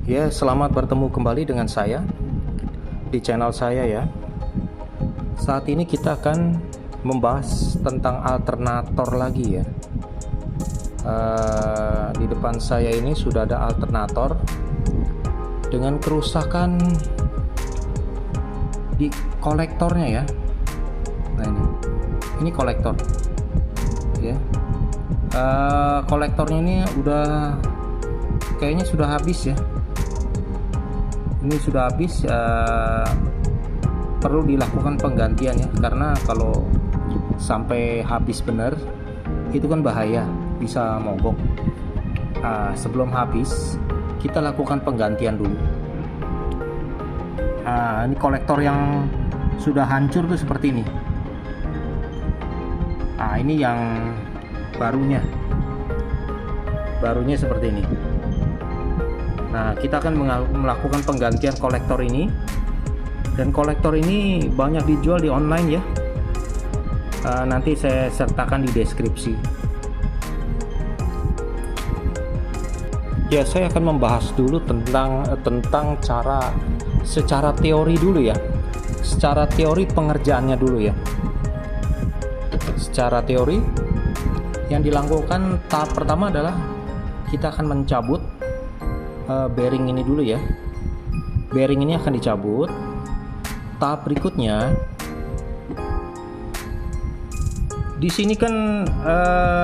Ya, selamat bertemu kembali dengan saya di channel saya ya. Saat ini kita akan membahas tentang alternator lagi ya. Di depan saya ini sudah ada alternator dengan kerusakan di kolektornya ya. Nah ini kolektor ya. Kolektornya ini udah kayaknya sudah habis ya. Ini sudah habis, perlu dilakukan penggantian ya, karena kalau sampai habis benar itu kan bahaya, bisa mogok. Sebelum habis kita lakukan penggantian dulu. Ini kolektor yang sudah hancur tuh seperti ini. Ini yang barunya seperti ini. Nah, kita akan melakukan penggantian kolektor ini, dan kolektor ini banyak dijual di online ya. Nanti saya sertakan di deskripsi. Ya, saya akan membahas dulu tentang cara secara teori dulu ya. Secara teori pengerjaannya dulu ya. Secara teori yang dilakukan tahap pertama adalah kita akan mencabut bearing ini dulu ya. Bearing ini akan dicabut. Tahap berikutnya, di sini kan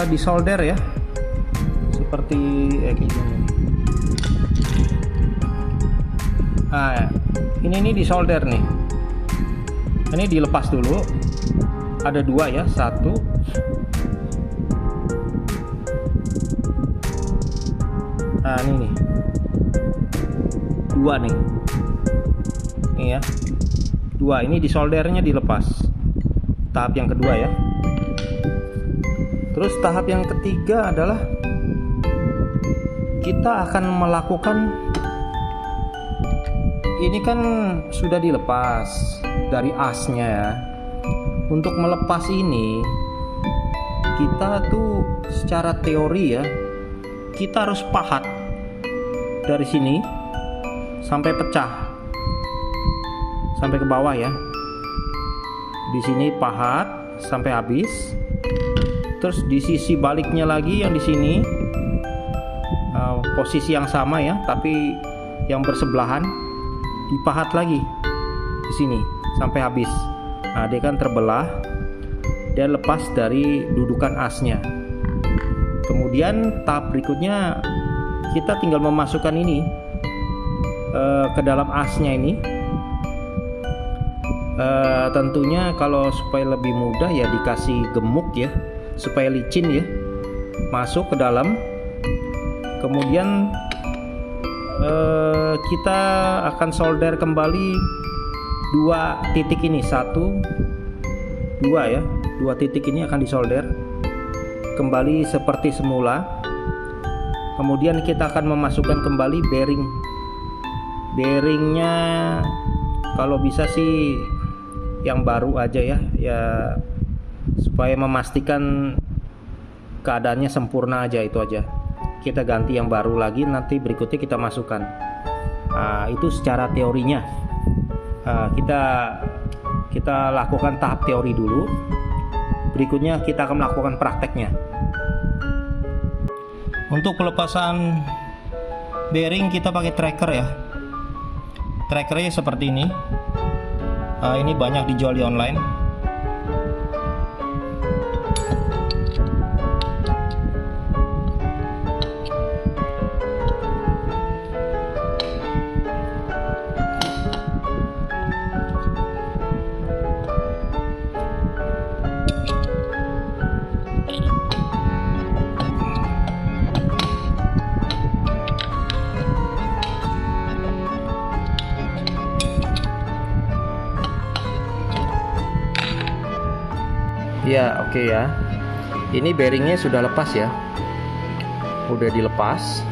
disolder ya, seperti kayak gini. Ini disolder nih. Ini dilepas dulu. Ada dua ya, satu. Ini nih. Dua nih. Ini ya. Dua, ini disoldernya dilepas. Tahap yang kedua ya. Terus tahap yang ketiga adalah kita akan melakukan, ini kan sudah dilepas dari asnya ya. Untuk melepas ini kita tuh secara teori ya, kita harus pahat dari sini sampai pecah, sampai ke bawah ya. Di sini pahat sampai habis. Terus di sisi baliknya lagi yang di sini, posisi yang sama ya, tapi yang bersebelahan dipahat lagi di sini sampai habis. Dia kan terbelah dan lepas dari dudukan asnya. Kemudian tahap berikutnya kita tinggal memasukkan ini ke dalam asnya ini. Tentunya kalau supaya lebih mudah ya dikasih gemuk ya, supaya licin ya, masuk ke dalam. Kemudian kita akan solder kembali dua titik ini, dua titik ini akan disolder kembali seperti semula. Kemudian kita akan memasukkan kembali bearingnya, kalau bisa sih yang baru aja ya, supaya memastikan keadaannya sempurna aja, itu aja. Kita ganti yang baru lagi, nanti berikutnya kita masukkan. Itu secara teorinya. Kita lakukan tahap teori dulu. Berikutnya kita akan melakukan prakteknya. Untuk pelepasan bearing kita pakai tracker ya. Trackernya seperti ini. Ini banyak dijual di online. Ya, oke ya. Ini bearingnya sudah lepas ya. Udah dilepas.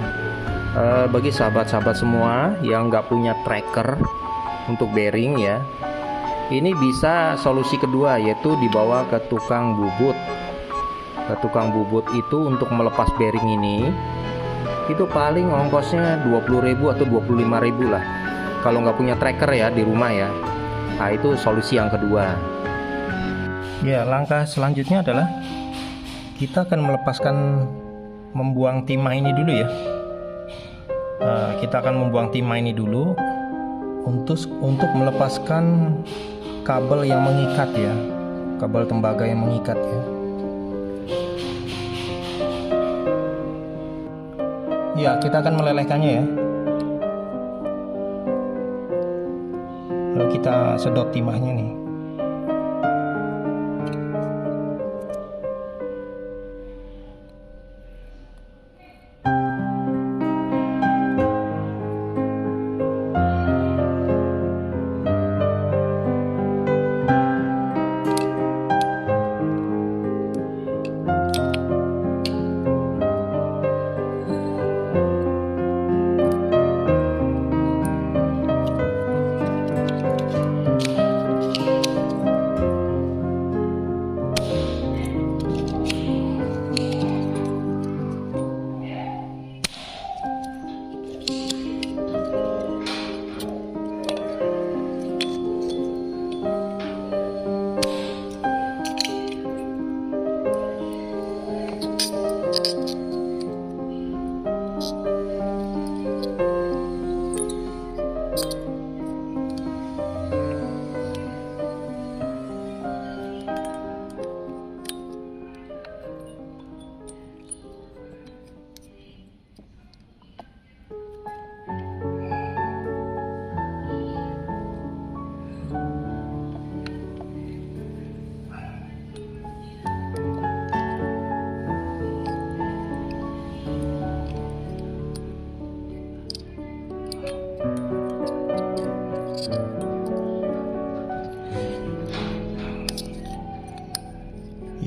Bagi sahabat-sahabat semua yang nggak punya tracker untuk bearing ya, ini bisa solusi kedua, yaitu dibawa ke tukang bubut. Ke tukang bubut itu untuk melepas bearing ini. itu paling ongkosnya 20.000 atau 25.000 lah. Kalau nggak punya tracker ya di rumah ya. Nah, itu solusi yang kedua. Ya, langkah selanjutnya adalah kita akan membuang timah ini dulu ya. Kita akan membuang timah ini dulu untuk melepaskan kabel yang mengikat ya, kabel tembaga yang mengikat ya. Ya, kita akan melelehkannya ya. Lalu kita sedot timahnya nih.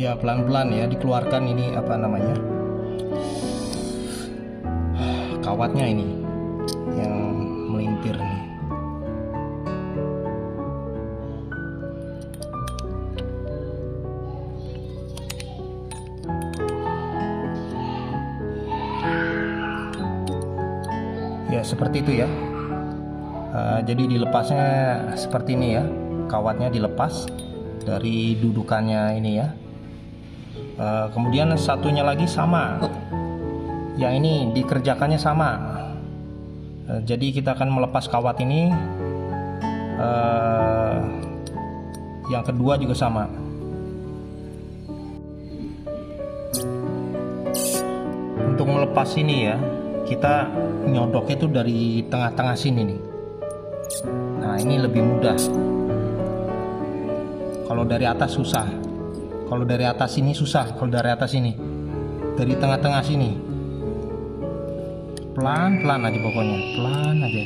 Ya, pelan-pelan ya dikeluarkan ini apa namanya, kawatnya ini yang melintir nih. Ya, seperti itu ya. Jadi dilepasnya seperti ini ya, kawatnya dilepas dari dudukannya ini ya. Kemudian satunya lagi sama, yang ini dikerjakannya sama. Jadi kita akan melepas kawat ini, yang kedua juga sama. Untuk melepas ini ya, kita nyodoknya itu dari tengah-tengah sini nih. Nah, ini lebih mudah. Kalau dari atas susah. Kalau dari atas ini susah. Kalau dari atas ini, dari tengah-tengah sini, pelan-pelan aja pokoknya, pelan aja.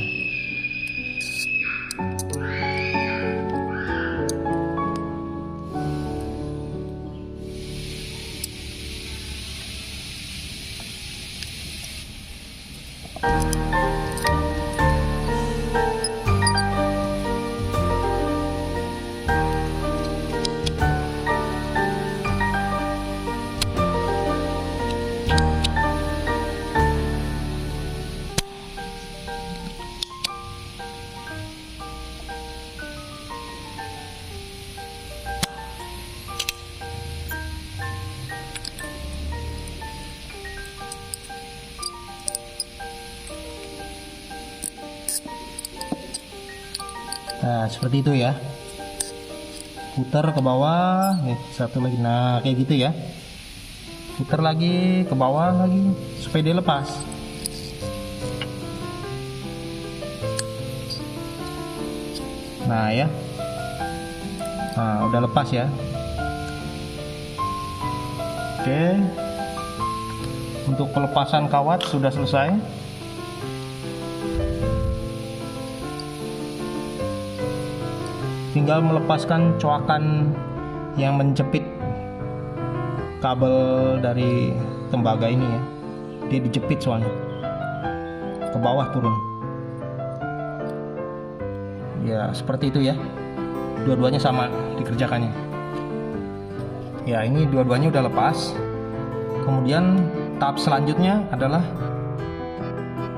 Nah, seperti itu ya. Putar ke bawah, satu lagi. Nah, kayak gitu ya. Putar lagi ke bawah lagi supaya dia lepas. Nah, ya. Nah, udah lepas ya. Oke. Untuk pelepasan kawat sudah selesai. Tinggal melepaskan coakan yang menjepit kabel dari tembaga ini ya. Dia dijepit soalnya ke bawah turun. Ya, seperti itu ya. Dua-duanya sama dikerjakannya. Ya, ini dua-duanya udah lepas. Kemudian tahap selanjutnya adalah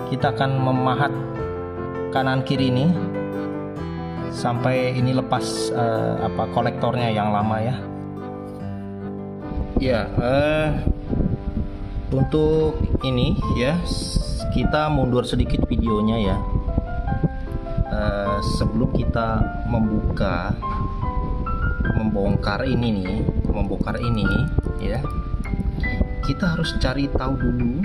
kita akan memahat kanan kiri ini sampai ini lepas kolektornya yang lama ya. Ya, untuk ini ya kita mundur sedikit videonya ya. Sebelum kita membongkar ini ya, kita harus cari tahu dulu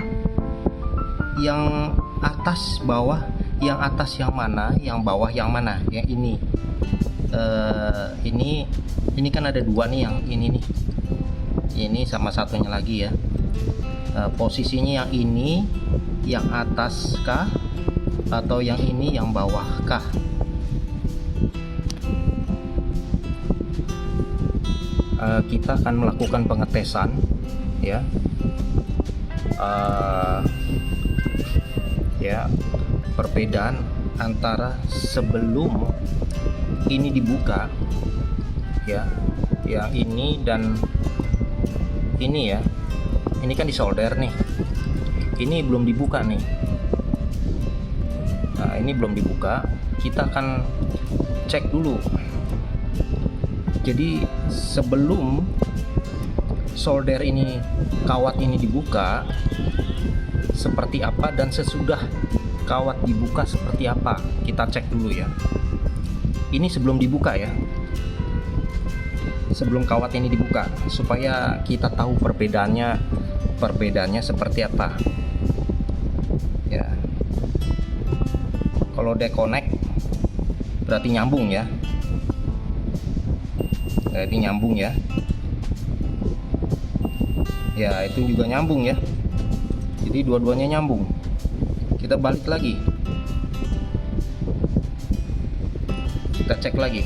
yang atas bawah, yang atas yang mana, yang bawah yang mana. Yang ini kan ada dua nih, yang ini nih, ini sama satunya lagi ya. Posisinya yang ini yang atas kah atau yang ini yang bawah kah? Kita akan melakukan pengetesan ya. Ya, perbedaan antara sebelum ini dibuka ya, yang ini dan ini ya. Ini kan disolder nih, ini belum dibuka nih. Nah, ini belum dibuka, kita akan cek dulu. Jadi sebelum solder ini, kawat ini dibuka seperti apa, dan sesudah kawat dibuka seperti apa, kita cek dulu ya. Ini sebelum dibuka ya, sebelum kawat ini dibuka, supaya kita tahu perbedaannya seperti apa ya. Kalau deconnect berarti nyambung ya, berarti nyambung ya. Ya, itu juga nyambung ya, jadi dua-duanya nyambung. Kita balik lagi, kita cek lagi.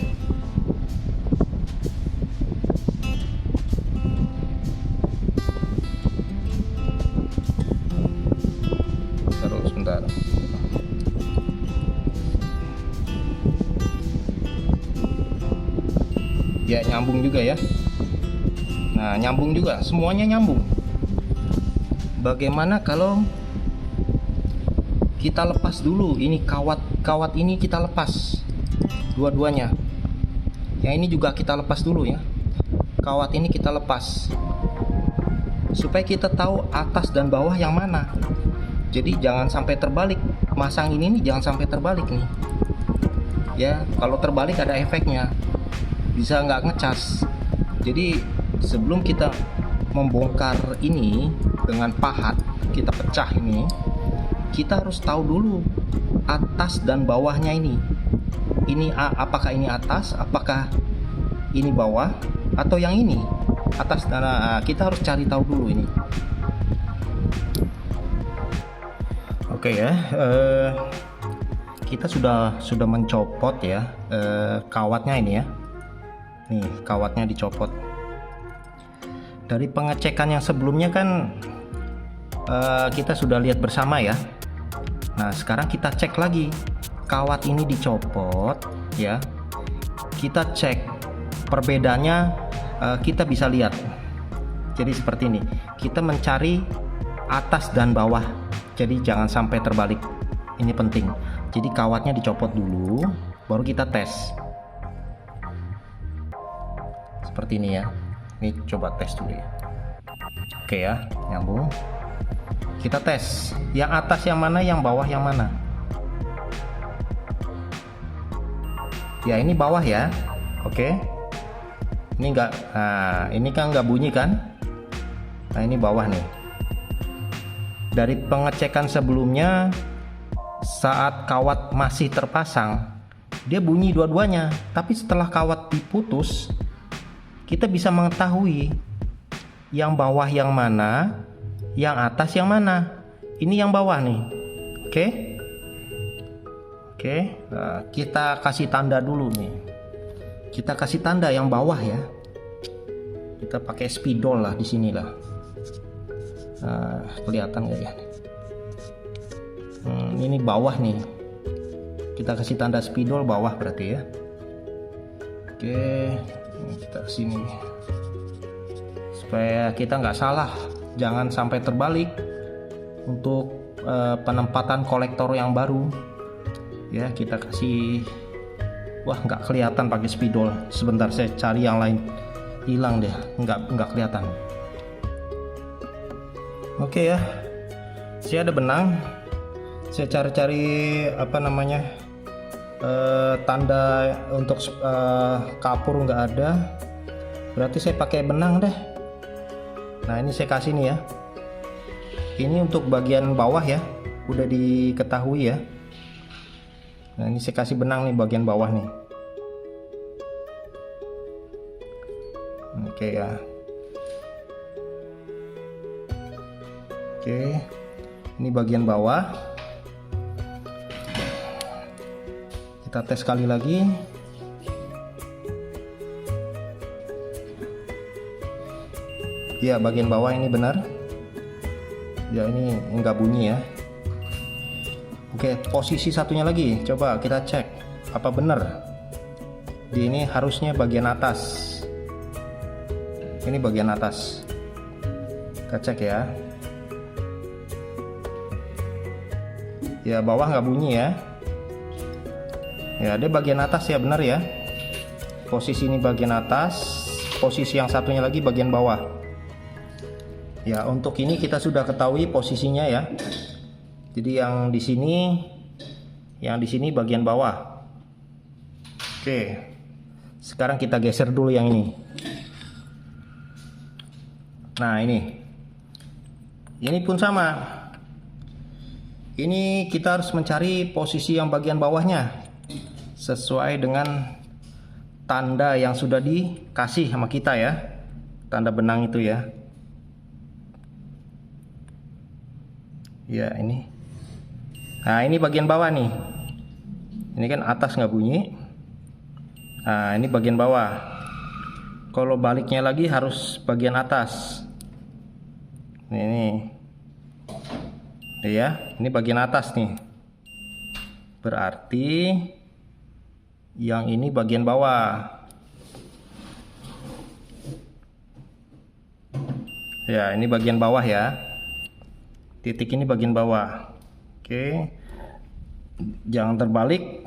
Terus bentar. Ya, nyambung juga ya. Nah, nyambung juga, semuanya nyambung. Bagaimana kalau kita lepas dulu ini kawat ini, kita lepas dua-duanya. Yang ini juga kita lepas dulu ya. Kawat ini kita lepas supaya kita tahu atas dan bawah yang mana. Jadi jangan sampai terbalik. Masang ini nih jangan sampai terbalik nih. Ya, kalau terbalik ada efeknya, bisa nggak ngecas. Jadi sebelum kita membongkar ini dengan pahat, kita pecah ini, kita harus tahu dulu atas dan bawahnya ini. Ini apakah ini atas, apakah ini bawah, atau yang ini atas. Kita harus cari tahu dulu ini. Oke ya, kita sudah mencopot ya kawatnya ini ya. Nih, kawatnya dicopot. Dari pengecekan yang sebelumnya kan kita sudah lihat bersama ya. Nah, sekarang kita cek lagi. Kawat ini dicopot ya. Kita cek perbedaannya, kita bisa lihat. Jadi seperti ini. Kita mencari atas dan bawah. Jadi jangan sampai terbalik. Ini penting. Jadi kawatnya dicopot dulu, baru kita tes. Seperti ini ya. Ini coba tes dulu ya. Oke ya, nyambung. Kita tes. Yang atas yang mana, yang bawah yang mana? Ya, ini bawah ya. Oke. Ini enggak. Nah, ini kan nggak bunyi kan? Nah, ini bawah nih. Dari pengecekan sebelumnya, saat kawat masih terpasang, dia bunyi dua-duanya. Tapi setelah kawat diputus, kita bisa mengetahui yang bawah yang mana, yang atas yang mana. Ini yang bawah nih. Oke. Nah, kita kasih tanda dulu nih. Kita kasih tanda yang bawah ya. Kita pakai spidol lah di sini lah. Nah, kelihatan nggak ya? Ini bawah nih. Kita kasih tanda spidol bawah berarti ya. Oke. Ini kita kesini supaya kita nggak salah, jangan sampai terbalik untuk penempatan kolektor yang baru ya. Kita kasih, wah nggak kelihatan pakai spidol, sebentar saya cari yang lain, hilang deh, nggak kelihatan. Oke ya, saya ada benang, saya cari-cari apa namanya tanda untuk kapur nggak ada, berarti saya pakai benang deh. Nah ini saya kasih nih ya, ini untuk bagian bawah ya, udah diketahui ya. Nah ini saya kasih benang nih bagian bawah nih. Oke ya. Oke, ini bagian bawah. Kita tes sekali lagi. Ya, bagian bawah ini benar. Ya, ini enggak bunyi ya. Oke, posisi satunya lagi. Coba kita cek apa benar. Di ini harusnya bagian atas. Ini bagian atas. Kita cek ya. Ya, bawah nggak bunyi ya. Ya, dia bagian atas ya, benar ya. Posisi ini bagian atas, posisi yang satunya lagi bagian bawah. Ya, untuk ini kita sudah ketahui posisinya ya. Jadi yang di sini bagian bawah. Oke. Sekarang kita geser dulu yang ini. Nah, ini. Ini pun sama. Ini kita harus mencari posisi yang bagian bawahnya sesuai dengan tanda yang sudah dikasih sama kita ya, tanda benang itu ya. Ya ini. Nah ini bagian bawah nih. Ini kan atas nggak bunyi. Nah ini bagian bawah. Kalau baliknya lagi harus bagian atas. Ini. Ya, ini bagian atas nih. Berarti yang ini bagian bawah. Ya, ini bagian bawah ya. Titik ini bagian bawah. Oke. Jangan terbalik.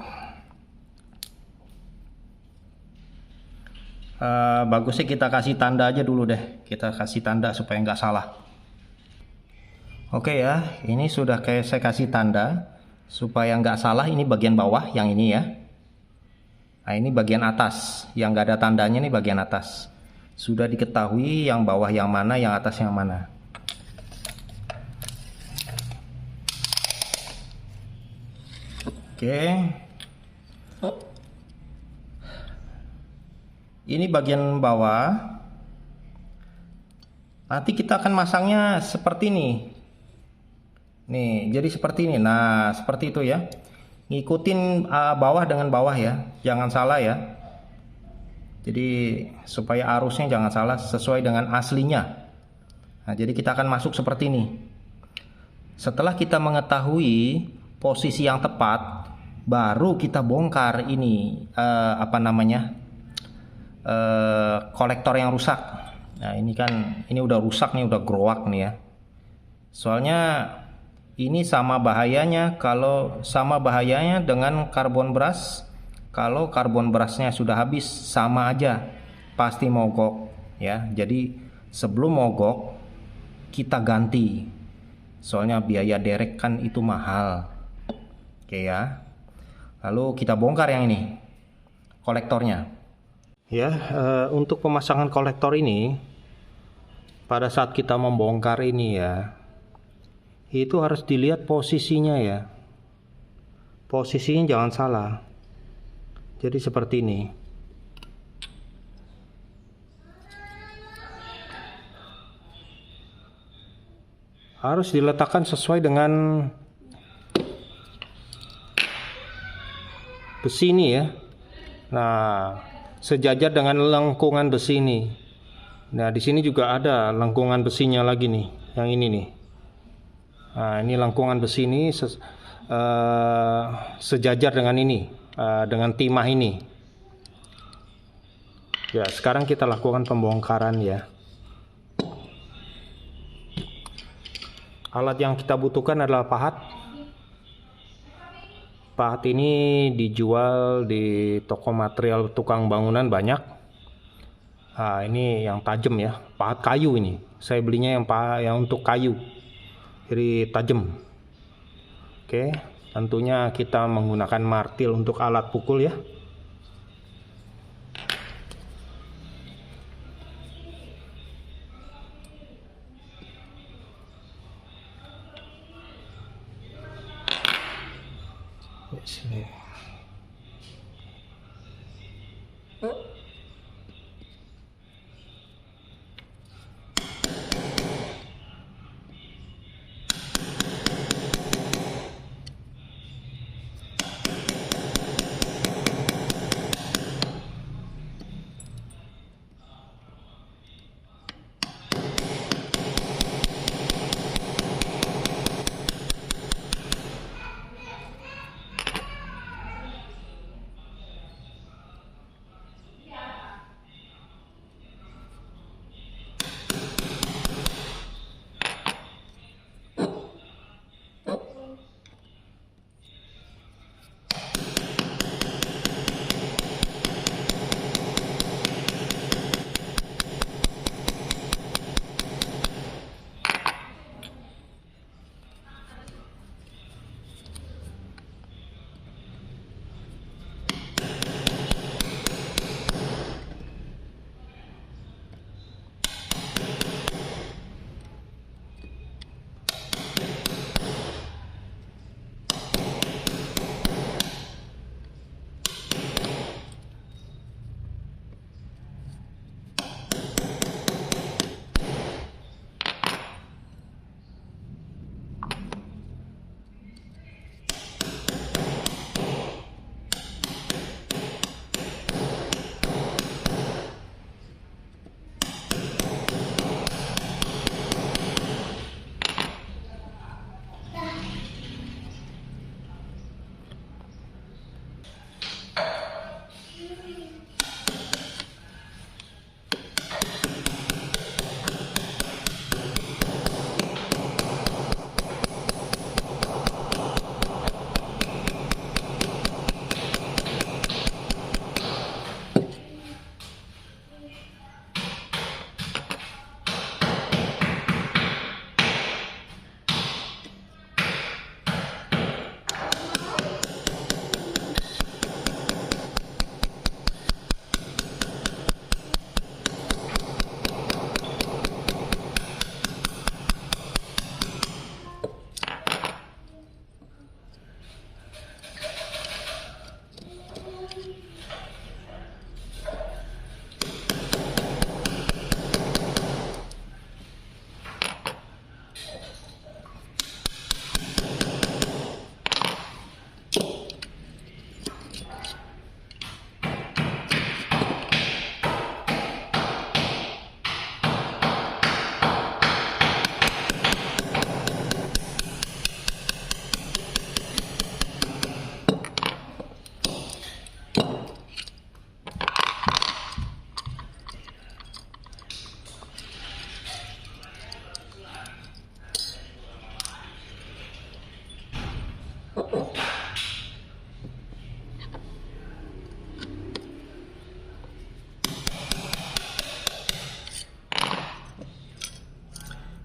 Bagusnya kita kasih tanda aja dulu deh. Kita kasih tanda supaya nggak salah. Oke ya, ini sudah kayak saya kasih tanda supaya nggak salah. Ini bagian bawah yang ini ya. Nah ini bagian atas, yang nggak ada tandanya nih bagian atas. Sudah diketahui yang bawah yang mana, yang atas yang mana. Oke. Ini bagian bawah. Nanti kita akan masangnya seperti ini. Nih, jadi seperti ini. Nah, seperti itu ya. Ngikutin bawah dengan bawah ya. Jangan salah ya. Jadi supaya arusnya jangan salah, sesuai dengan aslinya. Nah, jadi kita akan masuk seperti ini. Setelah kita mengetahui posisi yang tepat, baru kita bongkar ini kolektor yang rusak. Nah, ini kan ini udah rusak nih, udah growak nih ya. Soalnya ini sama bahayanya dengan karbon beras. Kalau karbon berasnya sudah habis, sama aja, pasti mogok ya. Jadi sebelum mogok kita ganti. Soalnya biaya derek kan itu mahal. Oke ya. Lalu kita bongkar yang ini, kolektornya. Ya, untuk pemasangan kolektor ini, pada saat kita membongkar ini ya, itu harus dilihat posisinya ya. Posisinya jangan salah. Jadi seperti ini. Harus diletakkan sesuai dengan besi ini ya. Nah, sejajar dengan lengkungan besi ini. Nah, di sini juga ada lengkungan besinya lagi nih, yang ini nih. Nah, ini lengkungan besi ini sejajar dengan ini, dengan timah ini. Ya, sekarang kita lakukan pembongkaran ya. Alat yang kita butuhkan adalah pahat. Pahat ini dijual di toko material tukang bangunan banyak. Nah, ini yang tajam ya, pahat kayu ini. Saya belinya yang untuk kayu, jadi tajam. Oke, tentunya kita menggunakan martil untuk alat pukul ya. Sini.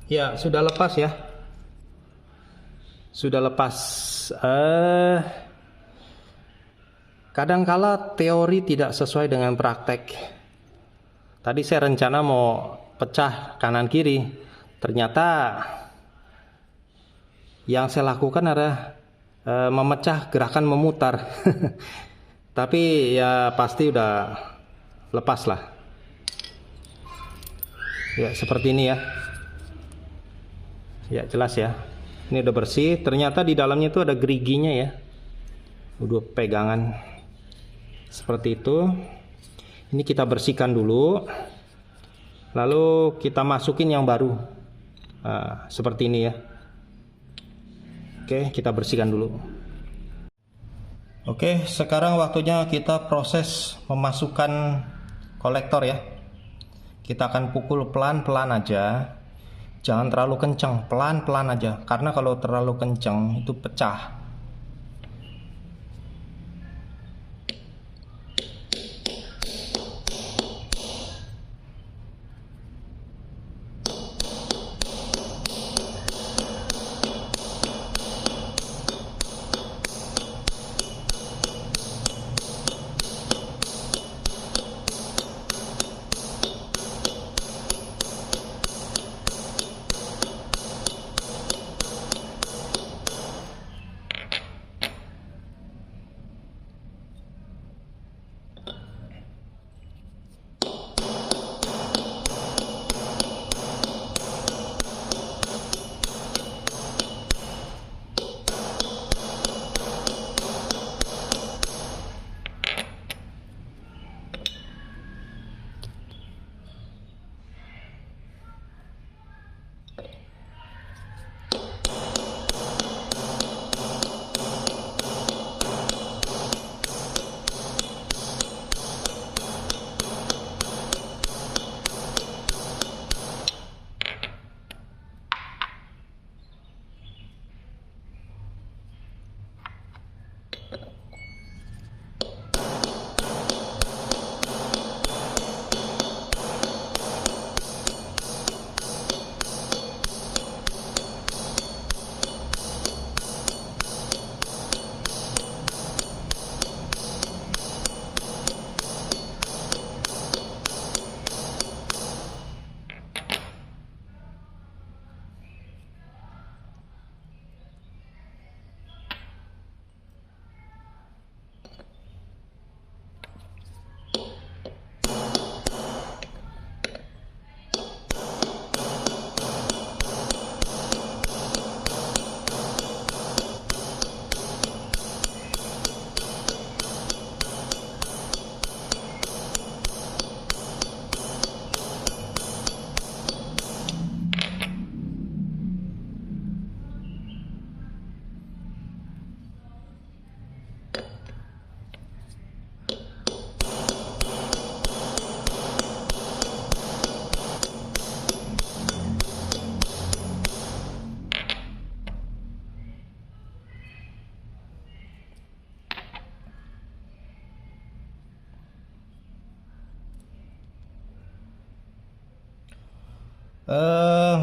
Ya, sudah lepas ya. Sudah lepas. Kadangkala teori tidak sesuai dengan praktek. Tadi saya rencana mau pecah kanan kiri. Ternyata yang saya lakukan adalah memecah gerakan memutar. Tapi ya pasti udah lepas lah. Ya, seperti ini ya. Ya, jelas ya. Ini udah bersih. Ternyata di dalamnya itu ada geriginya ya. Udah pegangan seperti itu. Ini kita bersihkan dulu. Lalu kita masukin yang baru. Nah, seperti ini ya. Oke, kita bersihkan dulu. Oke, sekarang waktunya kita proses memasukkan kolektor ya. Kita akan pukul pelan-pelan aja. Jangan terlalu kencang, pelan-pelan aja. Karena kalau terlalu kencang itu pecah.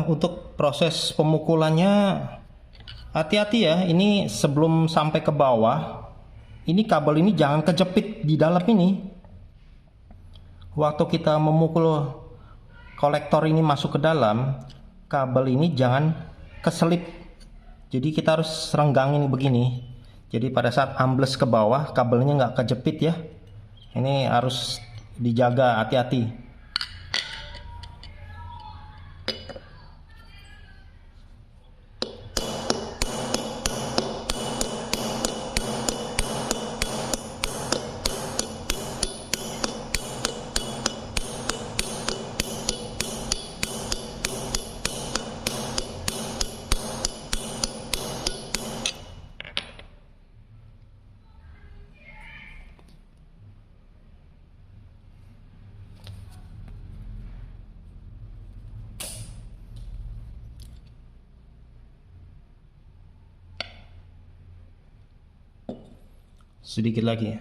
Untuk proses pemukulannya hati-hati ya. Ini sebelum sampai ke bawah, ini kabel ini jangan kejepit di dalam ini. Waktu kita memukul kolektor ini masuk ke dalam, kabel ini jangan keselip. Jadi kita harus renggangin begini. Jadi pada saat ambles ke bawah, kabelnya nggak kejepit ya. Ini harus dijaga, hati-hati. Sedikit lagi ya.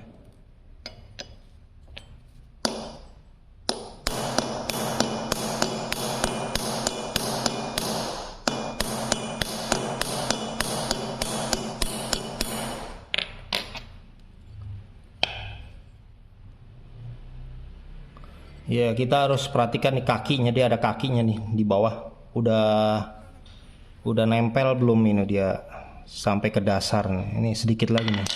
Ya, kita harus perhatikan nih kakinya, dia ada kakinya nih di bawah. Udah nempel belum ini dia sampai ke dasar nih. Ini sedikit lagi nih.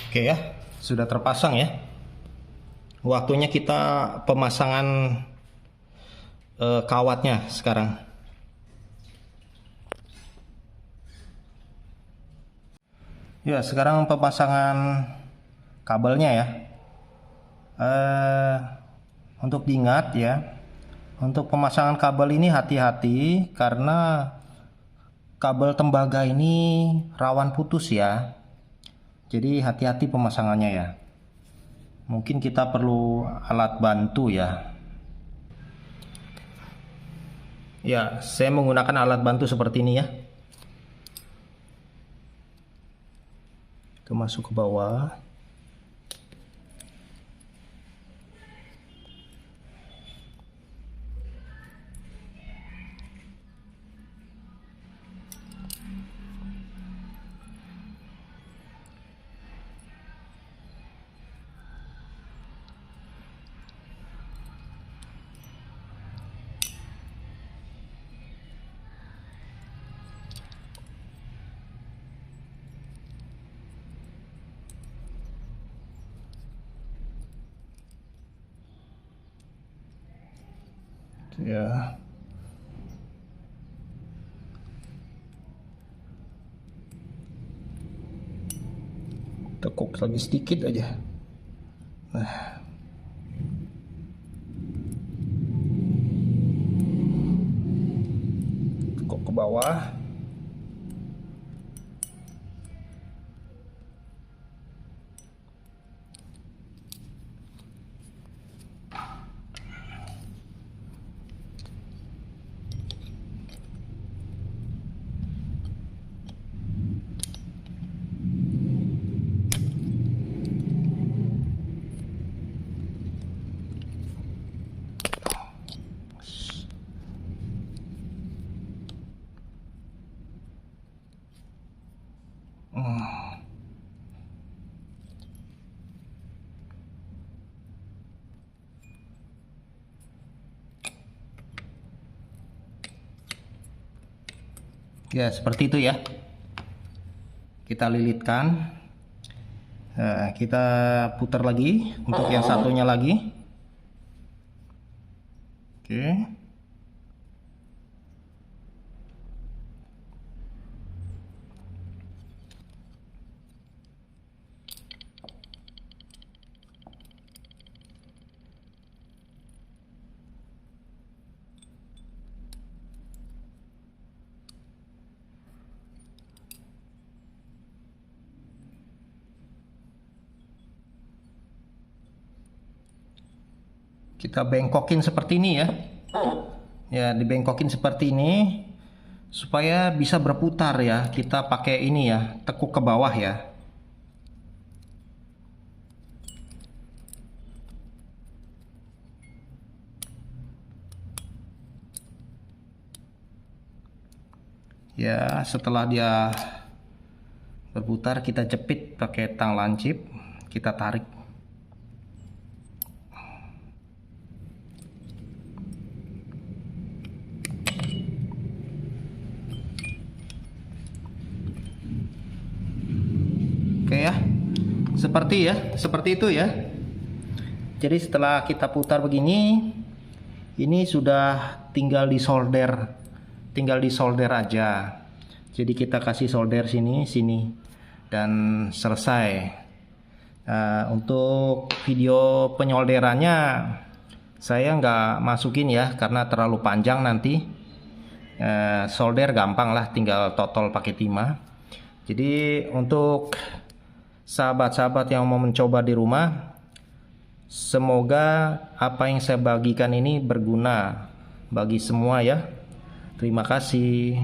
Oke ya, sudah terpasang ya. Waktunya kita pemasangan kawatnya sekarang. Ya, sekarang pemasangan kabelnya ya. Untuk diingat ya, untuk pemasangan kabel ini hati-hati karena kabel tembaga ini rawan putus ya. Jadi hati-hati pemasangannya ya. Mungkin kita perlu alat bantu ya. Ya, saya menggunakan alat bantu seperti ini ya. Itu masuk ke bawah. Ya, tekuk lagi sedikit aja. Nah, tekuk ke bawah. Ya, seperti itu ya. Kita lilitkan. Nah, kita putar lagi untuk yang satunya lagi. Oke. Kita bengkokin seperti ini ya. Ya, dibengkokin seperti ini supaya bisa berputar ya. Kita pakai ini ya, tekuk ke bawah ya. Ya, setelah dia berputar kita jepit pakai tang lancip, kita tarik. Oke ya, seperti itu ya. Jadi setelah kita putar begini, ini sudah tinggal disolder aja. Jadi kita kasih solder sini dan selesai. Untuk video penyolderannya saya nggak masukin ya karena terlalu panjang nanti. Solder gampang lah, tinggal totol pakai timah. Jadi untuk sahabat-sahabat yang mau mencoba di rumah, semoga apa yang saya bagikan ini berguna bagi semua ya. Terima kasih.